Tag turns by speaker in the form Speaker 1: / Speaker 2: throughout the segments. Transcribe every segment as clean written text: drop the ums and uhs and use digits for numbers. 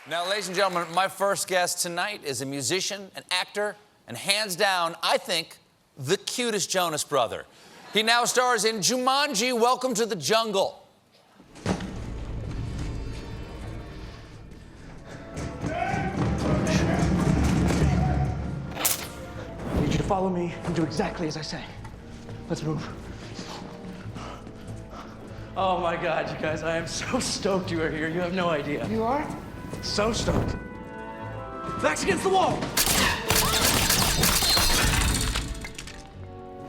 Speaker 1: Now, ladies and gentlemen, my first guest tonight is a musician, an actor, and hands down, I think, the cutest Jonas brother. He now stars in Jumanji, Welcome to the Jungle.
Speaker 2: I need you to follow me and do exactly as I say. Let's move. Oh my God, you guys, I am so stoked you are here. You have no idea.
Speaker 3: You are?
Speaker 2: So stoked. Backs against the wall.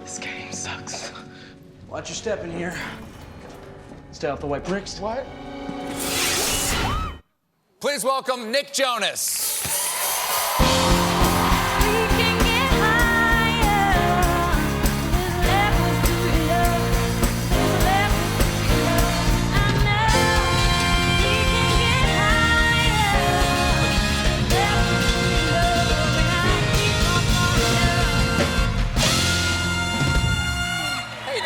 Speaker 3: This game sucks.
Speaker 2: Watch your step in here. Stay off the white bricks.
Speaker 3: What?
Speaker 1: Please welcome Nick Jonas.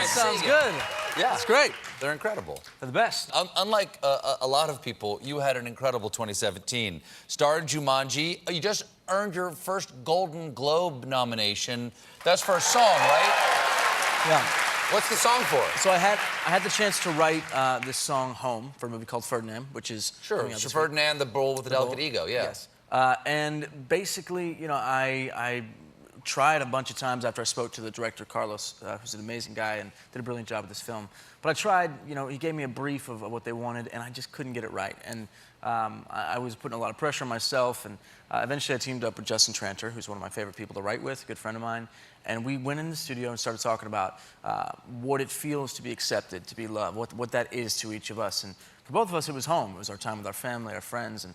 Speaker 2: Sounds good.
Speaker 1: Yeah,
Speaker 2: It's great.
Speaker 1: They're incredible.
Speaker 2: They're the best.
Speaker 1: Unlike a lot of people, you had an incredible 2017. Starred Jumanji. You just earned your first Golden Globe nomination. That's for a song, right?
Speaker 2: Yeah.
Speaker 1: What's the song for?
Speaker 2: So I had the chance to write this song "Home" for a movie called Ferdinand, which is
Speaker 1: Sure, Sir Ferdinand, the bull with the delicate ego. Yeah.
Speaker 2: Yes. And basically, you know, I tried a bunch of times after I spoke to the director, Carlos, who's an amazing guy and did a brilliant job with this film. But I tried, you know, he gave me a brief of what they wanted, and I just couldn't get it right. And I was putting a lot of pressure on myself, and eventually I teamed up with Justin Tranter, who's one of my favorite people to write with, a good friend of mine. And we went in the studio and started talking about what it feels to be accepted, to be loved, what that is to each of us. And for both of us, it was home. It was our time with our family, our friends, and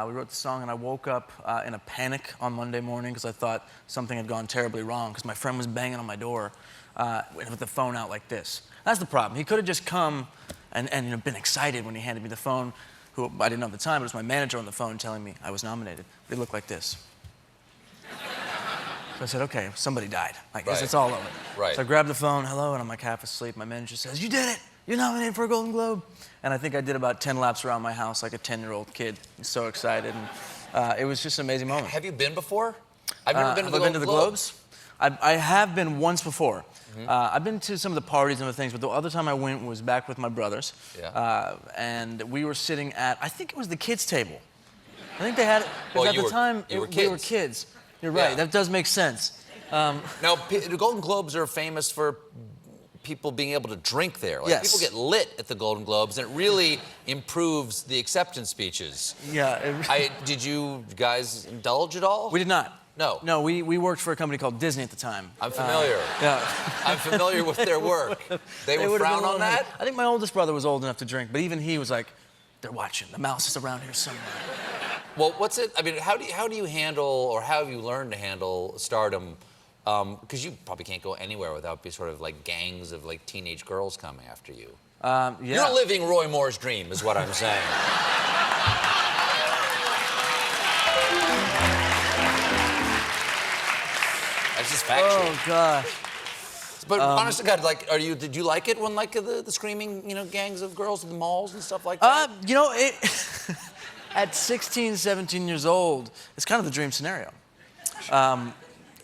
Speaker 2: we wrote the song, and I woke up in a panic on Monday morning because I thought something had gone terribly wrong because my friend was banging on my door with the phone out like this. That's the problem. He could have just come and you know, been excited when he handed me the phone, who I didn't know at the time, but it was my manager on the phone telling me I was nominated. They looked like this. So I said, okay, somebody died. I guess it's all over.
Speaker 1: Right.
Speaker 2: So I grabbed the phone, hello, and I'm like half asleep. My manager says, you did it! You're nominated for a Golden Globe. And I think I did about 10 laps around my house like a 10-year-old kid. I was so excited, and it was just an amazing moment.
Speaker 1: Have you been before? I've never been to the
Speaker 2: Have I been to the Globes? I have been once before. I've been to some of the parties and other things, but the other time I went was back with my brothers.
Speaker 1: Yeah.
Speaker 2: And we were sitting at, I think it was the kids' table. I think they had it,
Speaker 1: Well,
Speaker 2: because at the time,
Speaker 1: we were
Speaker 2: kids. You're right,
Speaker 1: Yeah.
Speaker 2: that does make sense.
Speaker 1: Now, the Golden Globes are famous for people being able to drink there. Like,
Speaker 2: Yes.
Speaker 1: people get lit at the Golden Globes, and it really improves the acceptance speeches.
Speaker 2: Yeah.
Speaker 1: Did you guys indulge at all?
Speaker 2: We did not.
Speaker 1: No.
Speaker 2: No, we worked for a company called Disney at the time.
Speaker 1: I'm familiar.
Speaker 2: Yeah.
Speaker 1: I'm familiar with their work. They would
Speaker 2: would've
Speaker 1: frown
Speaker 2: been
Speaker 1: on that?
Speaker 2: I think my oldest brother was old enough to drink, but even he was like, they're watching. The mouse is around here somewhere.
Speaker 1: Well, what's it? I mean, how do you handle, or how have you learned to handle stardom? Because you probably can't go anywhere without be sort of like gangs of like teenage girls coming after you.
Speaker 2: Yeah.
Speaker 1: You're living Roy Moore's dream, is what I'm saying. That's just factual.
Speaker 2: Oh gosh.
Speaker 1: But honest to God, like, did you like it when like the screaming, you know, gangs of girls at the malls and stuff like that?
Speaker 2: You know, at 16, 17 years old, it's kind of the dream scenario.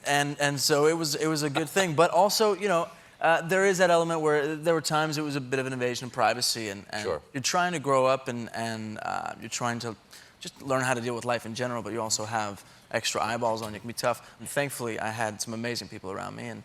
Speaker 2: And so it was a good thing. But also, you know, there is that element where there were times it was a bit of an invasion of privacy, and
Speaker 1: Sure.
Speaker 2: you're trying to grow up and you're trying to just learn how to deal with life in general, but you also have extra eyeballs on you. It can be tough. And thankfully, I had some amazing people around me, and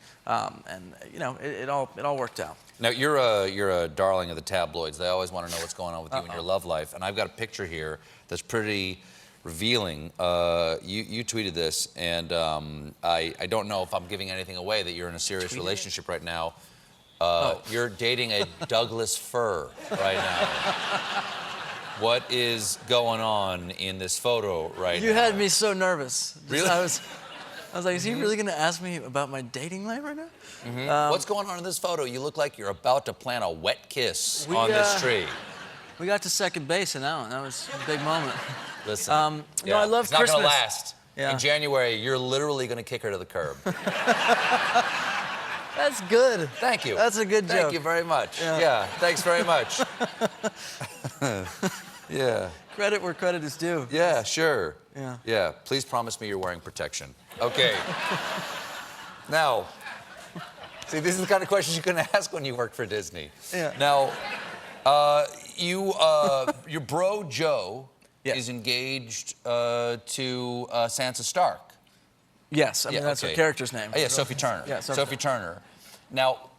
Speaker 2: you know, it all worked out.
Speaker 1: Now, you're a darling of the tabloids. They always want to know what's going on with you in your love life. And I've got a picture here that's pretty revealing. You tweeted this, and I don't know if I'm giving anything away that you're in a serious relationship right now. You're dating a Douglas fir right now. What is going on in this photo right now?
Speaker 2: You had me so nervous.
Speaker 1: Really?
Speaker 2: I was like, is he really going to ask me about my dating life right now?
Speaker 1: What's going on in this photo? You look like you're about to plant a wet kiss on this tree.
Speaker 2: We got to second base, and that was a big moment.
Speaker 1: Listen,
Speaker 2: you know, I love
Speaker 1: it's not
Speaker 2: Christmas.
Speaker 1: gonna last.
Speaker 2: Yeah.
Speaker 1: In January, you're literally gonna kick her to the curb.
Speaker 2: That's good.
Speaker 1: Thank you.
Speaker 2: That's a good joke.
Speaker 1: Thank you very much.
Speaker 2: Yeah.
Speaker 1: Yeah, thanks very much. Yeah.
Speaker 2: Credit where credit is due.
Speaker 1: Yeah, sure.
Speaker 2: Yeah.
Speaker 1: Yeah, please promise me you're wearing protection. Okay. Now, see, this is the kind of questions you couldn't ask when you worked for Disney.
Speaker 2: Yeah.
Speaker 1: Now, your bro Joe
Speaker 2: Yes.
Speaker 1: is engaged to Sansa Stark.
Speaker 2: Yes, I mean,
Speaker 1: Yeah,
Speaker 2: that's her
Speaker 1: okay.
Speaker 2: character's name.
Speaker 1: Yeah, Sophie Turner.
Speaker 2: Yeah,
Speaker 1: Sophie Turner. Now,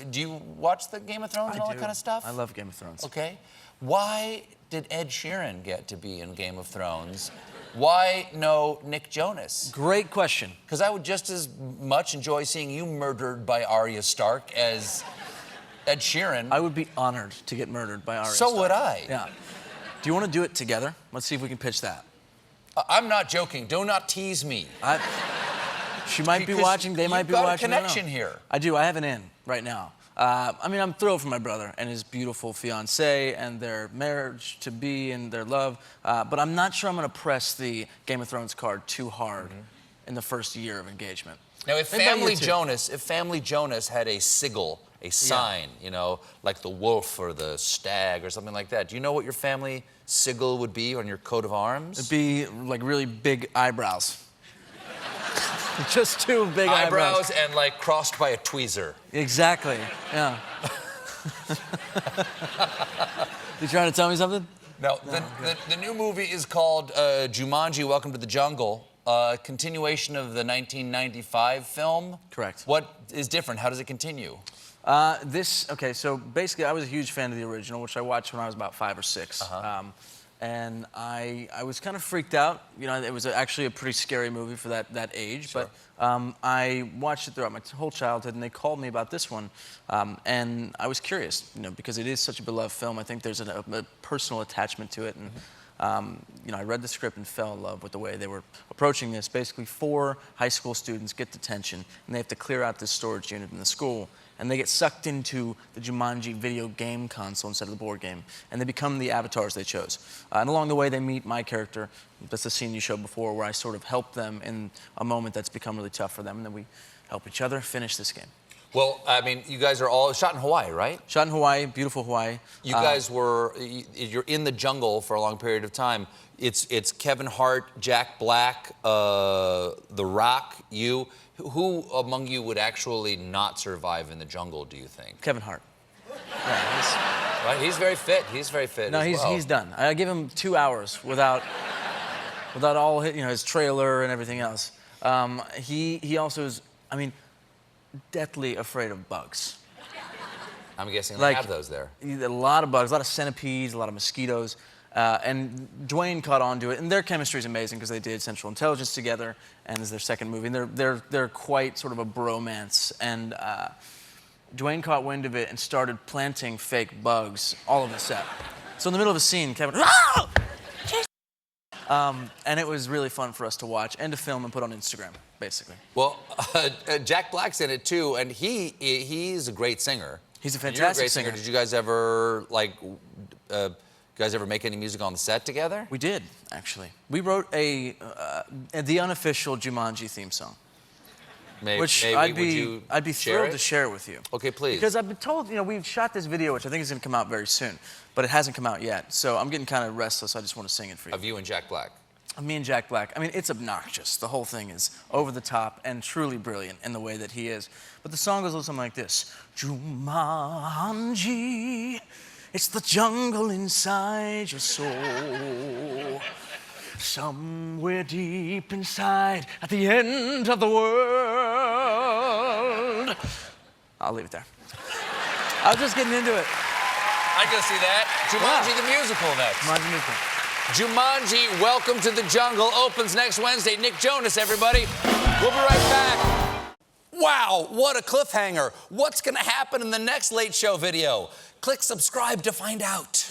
Speaker 1: do you watch the Game of Thrones and all that kind of stuff?
Speaker 2: I love Game of Thrones.
Speaker 1: Okay. Why did Ed Sheeran get to be in Game of Thrones? Why no Nick Jonas?
Speaker 2: Great question.
Speaker 1: Because I would just as much enjoy seeing you murdered by Arya Stark as Ed Sheeran.
Speaker 2: I would be honored to get murdered by Arya
Speaker 1: So
Speaker 2: Stark.
Speaker 1: would I.
Speaker 2: Yeah. Do you want to do it together? Let's see if we can pitch that.
Speaker 1: I'm not joking. Do not tease me.
Speaker 2: She might be
Speaker 1: Because
Speaker 2: watching. They might be watching.
Speaker 1: You've got a
Speaker 2: I don't know.
Speaker 1: connection here.
Speaker 2: I do. I have an in right now. I mean, I'm thrilled for my brother and his beautiful fiancée and their marriage to be and their love. But I'm not sure I'm going to press the Game of Thrones card too hard in the first year of engagement.
Speaker 1: Now, if
Speaker 2: Maybe about
Speaker 1: Family
Speaker 2: you two.
Speaker 1: Jonas had a sigil, a sign, you know, like the wolf or the stag or something like that, do you know what your family sigil would be on your coat of arms?
Speaker 2: It'd be like really big eyebrows. Just two big eyebrows.
Speaker 1: And like crossed by a tweezer.
Speaker 2: Exactly. Yeah. You trying to tell me something?
Speaker 1: No, the new movie is called Jumanji, Welcome to the Jungle. Continuation of the 1995 film.
Speaker 2: Correct.
Speaker 1: What is different? How does it continue?
Speaker 2: Okay, so basically I was a huge fan of the original, which I watched when I was about 5 or 6. And I was kind of freaked out. You know, it was actually a pretty scary movie for that age.
Speaker 1: Sure.
Speaker 2: But I watched it throughout my whole childhood, and they called me about this one. And I was curious, you know, because it is such a beloved film. I think there's a personal attachment to it. And, you know, I read the script and fell in love with the way they were approaching this. Basically, 4 high school students get detention, and they have to clear out this storage unit in the school. And they get sucked into the Jumanji video game console instead of the board game. And they become the avatars they chose. And along the way, they meet my character. That's the scene you showed before, where I sort of help them in a moment that's become really tough for them. And then we help each other finish this game.
Speaker 1: Well, I mean, you guys are all shot in Hawaii, right?
Speaker 2: Shot in Hawaii, beautiful Hawaii.
Speaker 1: You guys you're in the jungle for a long period of time. It's Kevin Hart, Jack Black, The Rock, you. Who among you would actually not survive in the jungle, do you think?
Speaker 2: Kevin Hart. Yeah,
Speaker 1: Right, he's very fit. He's very fit.
Speaker 2: no,
Speaker 1: as well.
Speaker 2: he's done. I give him 2 hours without all his trailer and everything else. He also is, I mean, deathly afraid of bugs.
Speaker 1: I'm guessing they
Speaker 2: Like,
Speaker 1: have those there.
Speaker 2: A lot of bugs, a lot of centipedes, a lot of mosquitoes. And Dwayne caught on to it, and their chemistry is amazing because they did Central Intelligence together, and it's their second movie. And they're quite sort of a bromance. And Dwayne caught wind of it and started planting fake bugs all over the set. So in the middle of a scene, Kevin, and it was really fun for us to watch and to film and put on Instagram, basically.
Speaker 1: Well, Jack Black's in it too, and he's a great singer.
Speaker 2: He's a
Speaker 1: You're a
Speaker 2: fantastic
Speaker 1: great singer. Did you guys ever make any music on the set together?
Speaker 2: We did, actually. We wrote the unofficial Jumanji theme song, which I'd be thrilled to share it with you.
Speaker 1: Okay, please.
Speaker 2: Because I've been told, you know, we've shot this video, which I think is going to come out very soon, but it hasn't come out yet. So I'm getting kind of restless. I just want to sing it for you.
Speaker 1: Of you and Jack Black.
Speaker 2: Me and Jack Black. I mean, it's obnoxious. The whole thing is over the top and truly brilliant in the way that he is. But the song goes a little something like this. Jumanji, it's the jungle inside your soul. Somewhere deep inside, at the end of the world. I'll leave it there. I was just getting into it.
Speaker 1: I can see that. Jumanji the musical next.
Speaker 2: Jumanji musical.
Speaker 1: Jumanji, Welcome to the Jungle opens next Wednesday. Nick Jonas, everybody. We'll be right back. Wow, what a cliffhanger. What's going to happen in the next Late Show video? Click subscribe to find out.